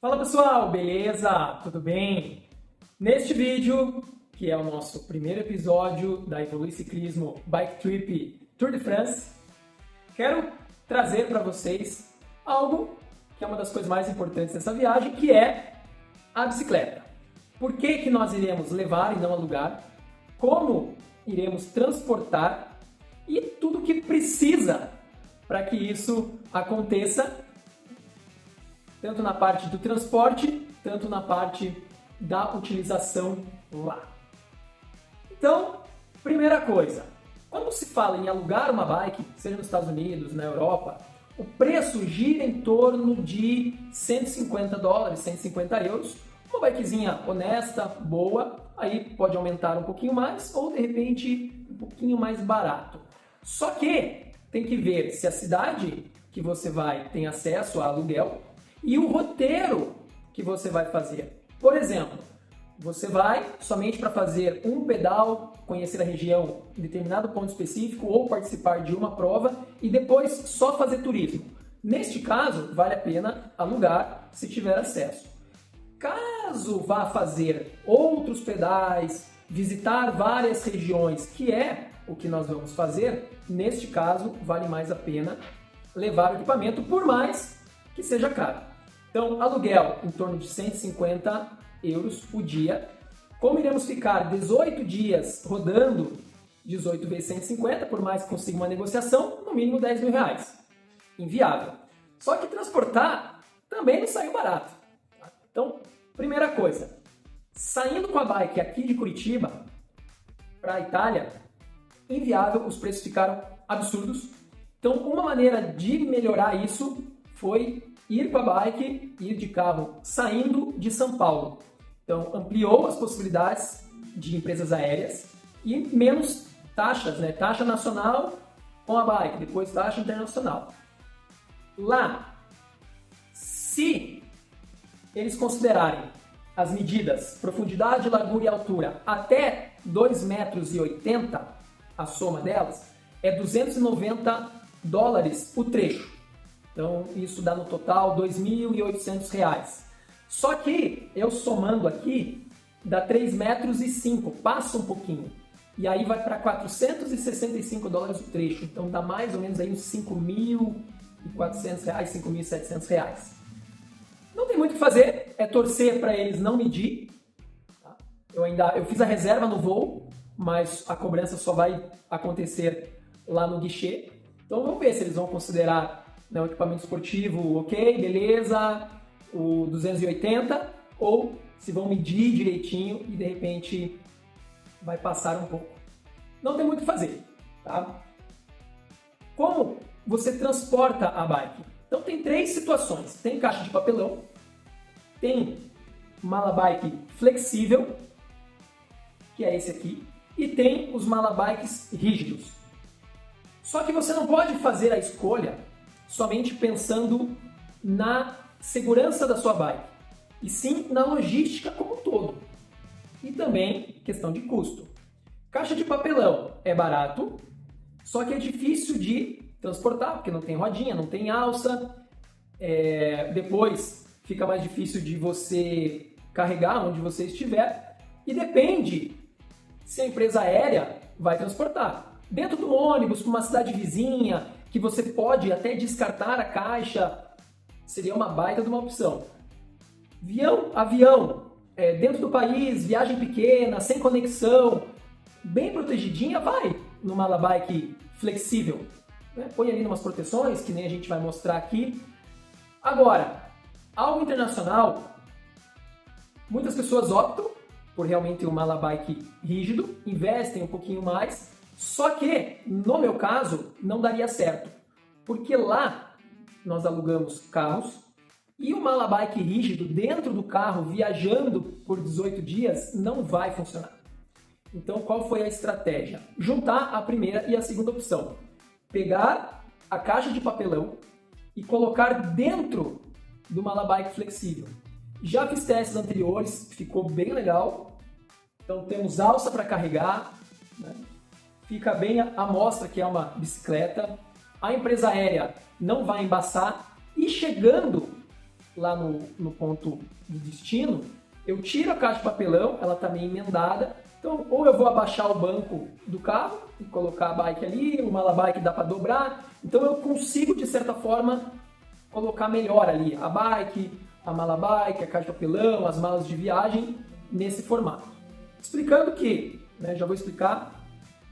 Fala pessoal, beleza? Tudo bem? Neste vídeo, que é o nosso primeiro episódio da Evolui Ciclismo Bike Trip Tour de France, quero trazer para vocês algo que é uma das coisas mais importantes dessa viagem, que é a bicicleta. Por que nós iremos levar e não alugar? Como iremos transportar e tudo o que precisa para que isso aconteça, tanto na parte do transporte, tanto na parte da utilização lá. Então, primeira coisa, quando se fala em alugar uma bike, seja nos Estados Unidos, na Europa, o preço gira em torno de $150, 150 euros. Uma bikezinha honesta, boa, aí pode aumentar um pouquinho mais ou de repente um pouquinho mais barato. Só que tem que ver se a cidade que você vai tem acesso a aluguel e o roteiro que você vai fazer. Por exemplo, você vai somente para fazer um pedal, conhecer a região em determinado ponto específico ou participar de uma prova e depois só fazer turismo. Neste caso, vale a pena alugar se tiver acesso. Caso vá fazer outros pedais, visitar várias regiões, que é o que nós vamos fazer, neste caso, vale mais a pena levar o equipamento, por mais que seja caro. Então, aluguel em torno de 150 euros o dia. Como iremos ficar 18 dias rodando, 18 vezes 150, por mais que consiga uma negociação, no mínimo 10 mil reais. Inviável. Só que transportar também não saiu barato. Então, primeira coisa, saindo com a bike aqui de Curitiba para a Itália, inviável, os preços ficaram absurdos. Então, uma maneira de melhorar isso foi ir com a bike, ir de carro saindo de São Paulo. Então, ampliou as possibilidades de empresas aéreas e menos taxas, né? Taxa nacional com a bike, depois taxa internacional. Lá, se eles considerarem as medidas profundidade, largura e altura até 2,80 metros, a soma delas, é $290 o trecho. Então, isso dá no total R$2.800. Só que, eu somando aqui, dá 3,05 metros, passa um pouquinho. E aí vai para $465 o trecho. Então, dá mais ou menos aí uns R$5.400, R$5.700. Não tem muito o que fazer, é torcer para eles não medir. Tá? Eu fiz a reserva no voo, mas a cobrança só vai acontecer lá no guichê. Então, vamos ver se eles vão considerar o equipamento esportivo, ok, beleza, o 280, ou se vão medir direitinho e de repente vai passar um pouco. Não tem muito o que fazer, tá? Como você transporta a bike? Então tem três situações. Tem caixa de papelão, tem mala bike flexível, que é esse aqui, e tem os mala bikes rígidos. Só que você não pode fazer a escolha somente pensando na segurança da sua bike, e sim na logística como um todo. E também questão de custo. Caixa de papelão é barato, só que é difícil de transportar, porque não tem rodinha, não tem alça. Depois fica mais difícil de você carregar onde você estiver. E depende se a empresa aérea vai transportar. Dentro do ônibus, para uma cidade vizinha, que você pode até descartar a caixa, seria uma baita de uma opção. Avião, dentro do país, viagem pequena, sem conexão, bem protegidinha, vai no mala bike flexível. Né? Põe ali umas proteções, que nem a gente vai mostrar aqui. Agora, algo internacional, muitas pessoas optam por realmente um mala bike rígido, investem um pouquinho mais. Só que, no meu caso, não daria certo, porque lá nós alugamos carros e o mala bike rígido dentro do carro, viajando por 18 dias, não vai funcionar. Então, qual foi a estratégia? Juntar a primeira e a segunda opção. Pegar a caixa de papelão e colocar dentro do mala bike flexível. Já fiz testes anteriores, ficou bem legal. Então, temos alça para carregar, né? Fica bem a mostra que é uma bicicleta, a empresa aérea não vai embaçar e chegando lá no ponto de destino, eu tiro a caixa de papelão, ela está meio emendada, então ou eu vou abaixar o banco do carro e colocar a bike ali, o mala bike dá para dobrar, então eu consigo de certa forma colocar melhor ali a bike, a mala bike, a caixa de papelão, as malas de viagem nesse formato. Explicando que, já vou explicar,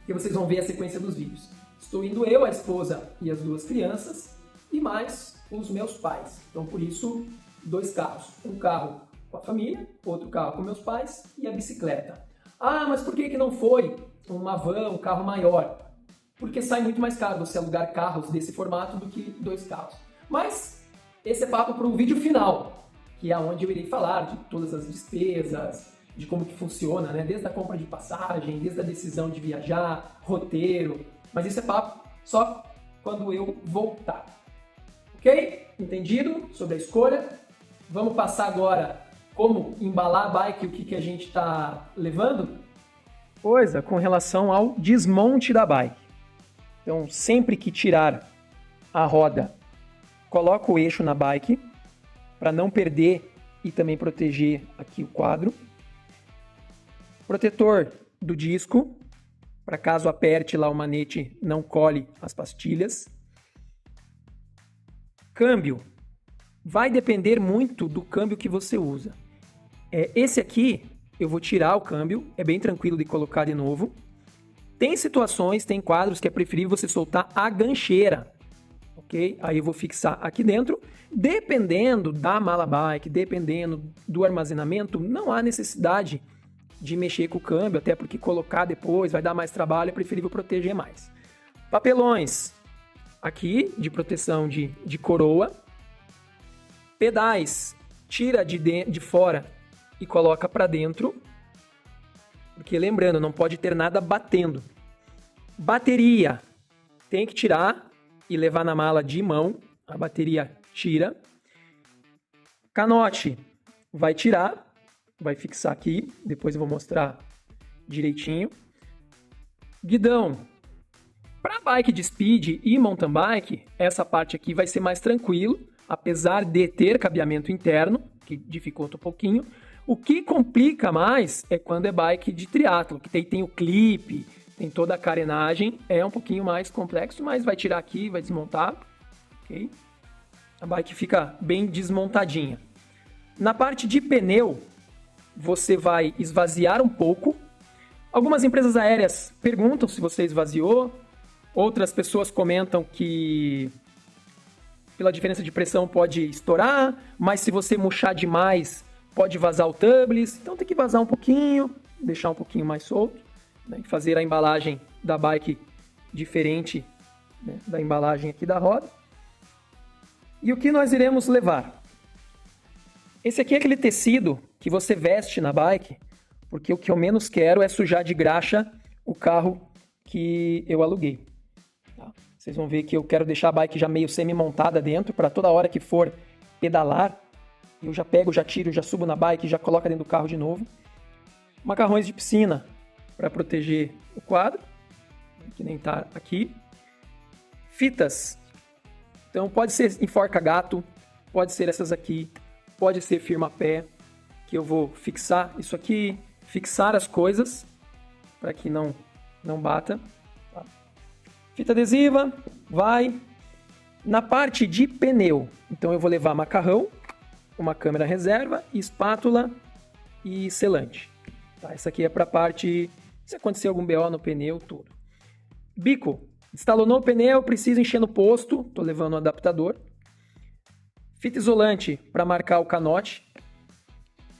que vocês vão ver a sequência dos vídeos. Estou indo eu, a esposa e as 2 crianças e mais os meus pais. Então por isso 2 carros, um carro com a família, outro carro com meus pais e a bicicleta. Ah, mas por que não foi uma van, um carro maior? Porque sai muito mais caro você alugar carros desse formato do que 2 carros. Mas esse é papo para o vídeo final, que é onde eu irei falar de todas as despesas, de como que funciona, desde a compra de passagem, desde a decisão de viajar, roteiro. Mas isso é papo só quando eu voltar. Ok? Entendido sobre a escolha? Vamos passar agora como embalar a bike, o que a gente está levando? Coisa com relação ao desmonte da bike. Então, sempre que tirar a roda, coloca o eixo na bike para não perder e também proteger aqui o quadro. Protetor do disco, para caso aperte lá o manete, não cole as pastilhas. Câmbio. Vai depender muito do câmbio que você usa. Esse aqui, eu vou tirar o câmbio, é bem tranquilo de colocar de novo. Tem situações, tem quadros que é preferível você soltar a gancheira, ok? Aí eu vou fixar aqui dentro. Dependendo da mala bike, dependendo do armazenamento, não há necessidade de mexer com o câmbio, até porque colocar depois vai dar mais trabalho, é preferível proteger mais. Papelões, aqui de proteção de coroa. Pedais, tira de fora e coloca para dentro, porque lembrando, não pode ter nada batendo. Bateria, tem que tirar e levar na mala de mão, a bateria tira. Canote, vai tirar, vai fixar aqui, depois eu vou mostrar direitinho. Guidão, para bike de speed e mountain bike, essa parte aqui vai ser mais tranquilo, apesar de ter cabeamento interno, que dificulta um pouquinho. O que complica mais é quando é bike de triatlo, que tem o clipe, tem toda a carenagem, é um pouquinho mais complexo, mas vai tirar aqui, vai desmontar, ok? A bike fica bem desmontadinha. Na parte de pneu, você vai esvaziar um pouco. Algumas empresas aéreas perguntam se você esvaziou, outras pessoas comentam que pela diferença de pressão pode estourar, mas se você murchar demais, pode vazar o tubeless. Então tem que vazar um pouquinho, deixar um pouquinho mais solto, e fazer a embalagem da bike diferente, da embalagem aqui da roda. E o que nós iremos levar? Esse aqui é aquele tecido que você veste na bike, porque o que eu menos quero é sujar de graxa o carro que eu aluguei. Vocês vão ver que eu quero deixar a bike já meio semi-montada dentro, para toda hora que for pedalar, eu já pego, já tiro, já subo na bike, já coloco dentro do carro de novo. Macarrões de piscina para proteger o quadro, que nem tá aqui. Fitas, então pode ser enforca-gato, pode ser essas aqui, pode ser firma-pé, que eu vou fixar isso aqui, fixar as coisas para que não bata. Fita adesiva, vai. Na parte de pneu, então eu vou levar macarrão, uma câmera reserva, espátula e selante. Tá, essa aqui é para a parte, se acontecer algum BO no pneu, tudo. Bico, estalonou o pneu, preciso encher no posto, estou levando um adaptador. Fita isolante para marcar o canote.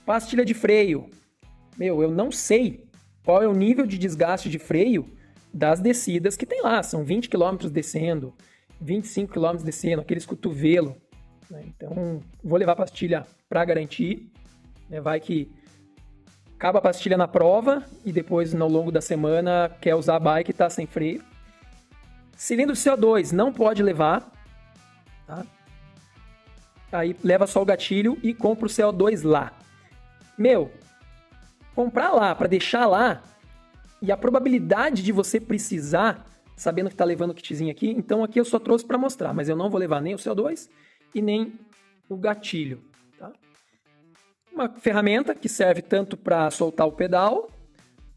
Pastilha de freio. Eu não sei qual é o nível de desgaste de freio das descidas que tem lá. São 20 km descendo, 25 km descendo, aqueles cotovelo. Então, vou levar pastilha para garantir. Vai que acaba a pastilha na prova e depois, ao longo da semana, quer usar a bike e está sem freio. Cilindro CO2 não pode levar. Tá? Aí leva só o gatilho e compra o CO2 lá. Comprar lá para deixar lá, e a probabilidade de você precisar, sabendo que está levando o kitzinho aqui, então aqui eu só trouxe para mostrar, mas eu não vou levar nem o CO2 e nem o gatilho. uma ferramenta que serve tanto para soltar o pedal,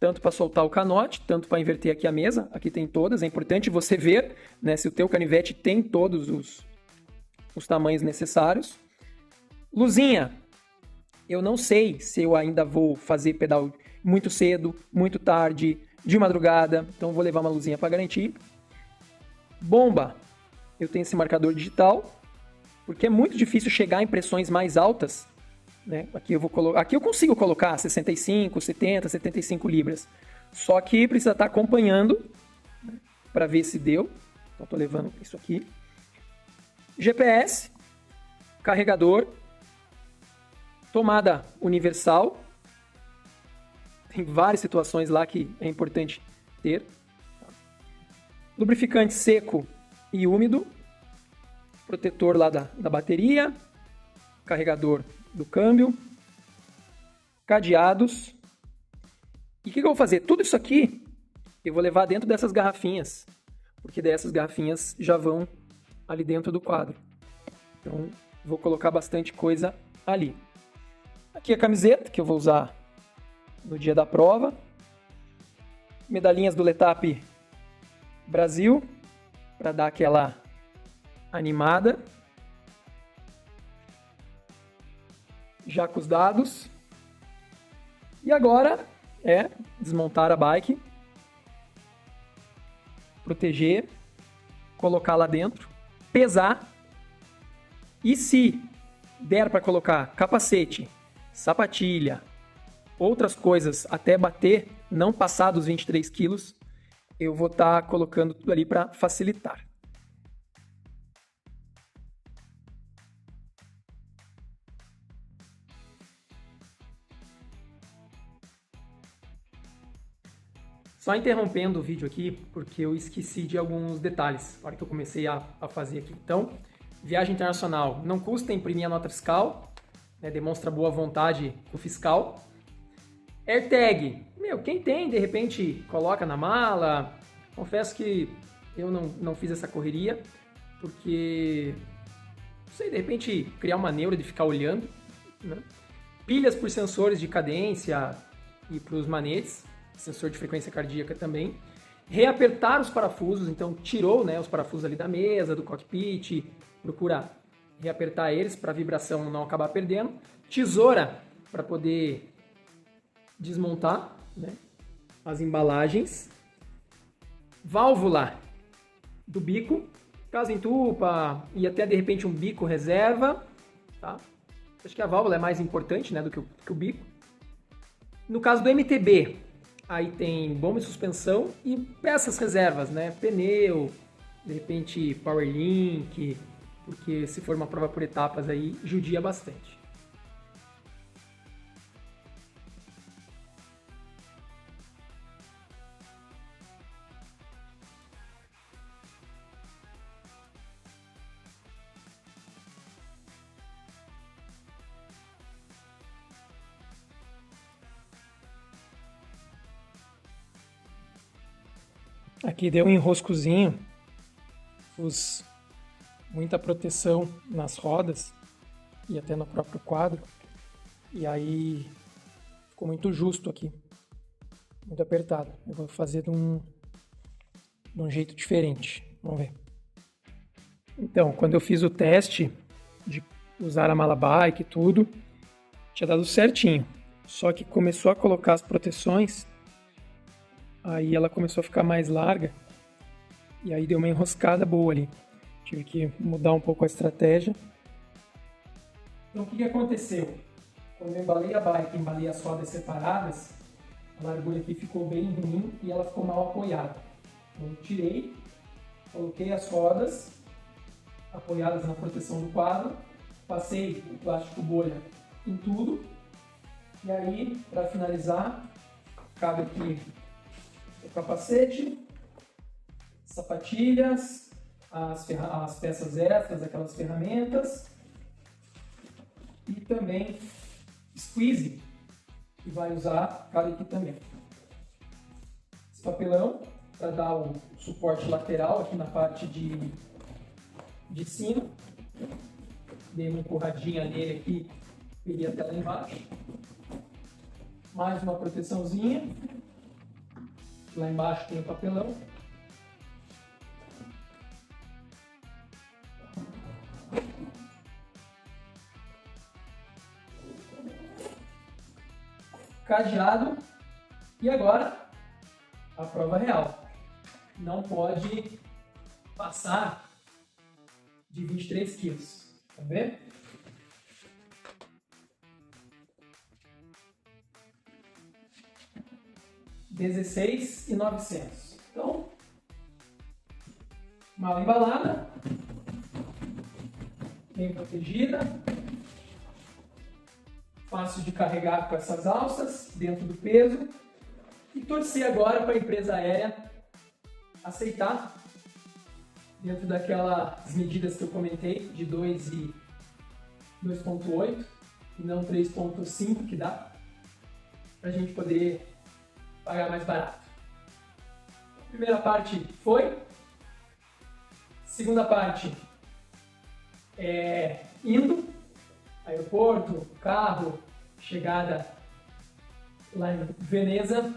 tanto para soltar o canote, tanto para inverter aqui a mesa. Aqui tem todas, é importante você ver, né, se o teu canivete tem todos os tamanhos necessários. Luzinha, eu não sei se eu ainda vou fazer pedal muito cedo, muito tarde, de madrugada, então vou levar uma luzinha para garantir. Bomba, eu tenho esse marcador digital, porque é muito difícil chegar em pressões mais altas, né? Aqui eu consigo colocar 65, 70, 75 libras, só que precisa estar acompanhando, né, para ver se deu. Então estou levando isso aqui. GPS, carregador, tomada universal. Tem várias situações lá que é importante ter. Lubrificante seco e úmido. Protetor lá da bateria. Carregador do câmbio. Cadeados. E o que eu vou fazer? Tudo isso aqui eu vou levar dentro dessas garrafinhas. Porque dessas garrafinhas já vão ali dentro do quadro. Então vou colocar bastante coisa ali. Aqui a camiseta que eu vou usar no dia da prova. Medalhinhas do Letap Brasil, para dar aquela animada. Já com os dados. E agora é desmontar a bike, proteger, colocar lá dentro, pesar. E se der para colocar capacete, sapatilha, outras coisas até bater, não passar dos 23 quilos, eu vou estar colocando tudo ali para facilitar. Só interrompendo o vídeo aqui, porque eu esqueci de alguns detalhes na hora que eu comecei a fazer aqui. Então, viagem internacional não custa imprimir a nota fiscal, né, demonstra boa vontade o fiscal. AirTag, quem tem, de repente, coloca na mala. Confesso que eu não fiz essa correria, porque, não sei, de repente, criar uma neura de ficar olhando, né? Pilhas por sensores de cadência e para os manetes, sensor de frequência cardíaca também. Reapertar os parafusos, então tirou, né, os parafusos ali da mesa, do cockpit, procura reapertar eles para a vibração não acabar perdendo. Tesoura para poder desmontar, né, as embalagens. Válvula do bico, caso entupa, e até de repente um bico reserva, tá? Acho que a válvula é mais importante, né, do que o bico. No caso do MTB, aí tem bomba de suspensão e peças reservas, né? Pneu, de repente Power Link, porque se for uma prova por etapas aí, judia bastante. Aqui deu um enroscozinho, pus muita proteção nas rodas e até no próprio quadro, e aí ficou muito justo aqui, muito apertado. Eu vou fazer de um jeito diferente, vamos ver. Então, quando eu fiz o teste de usar a mala bike e tudo, tinha dado certinho, só que começou a colocar as proteções. Aí ela começou a ficar mais larga e aí deu uma enroscada boa ali. Tive que mudar um pouco a estratégia. Então o que aconteceu? Quando eu embalei a bike, embalei as rodas separadas, a largura aqui ficou bem ruim e ela ficou mal apoiada. Então eu tirei, coloquei as rodas apoiadas na proteção do quadro, passei o plástico bolha em tudo e aí, para finalizar, cabe aqui o capacete, sapatilhas, as peças extras, aquelas ferramentas e também squeeze, que vai usar cabe aqui também. Esse papelão para dar o suporte lateral aqui na parte de cima. Dei uma empurradinha nele aqui iria até lá embaixo. Mais uma proteçãozinha. Lá embaixo tem o papelão. Cadeado. E agora, a prova real. Não pode passar de 23 quilos. Tá vendo? R$16.900. Então, mala embalada, bem protegida, fácil de carregar com essas alças, dentro do peso, e torcer agora para a empresa aérea aceitar, dentro daquelas medidas que eu comentei, de 2 e 2.8, e não 3.5 que dá, para a gente poder pagar mais barato. A primeira parte foi. Segunda parte é indo, aeroporto, carro, chegada lá em Veneza.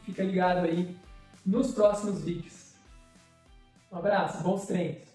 Fica ligado aí nos próximos vídeos. Um abraço, bons treinos!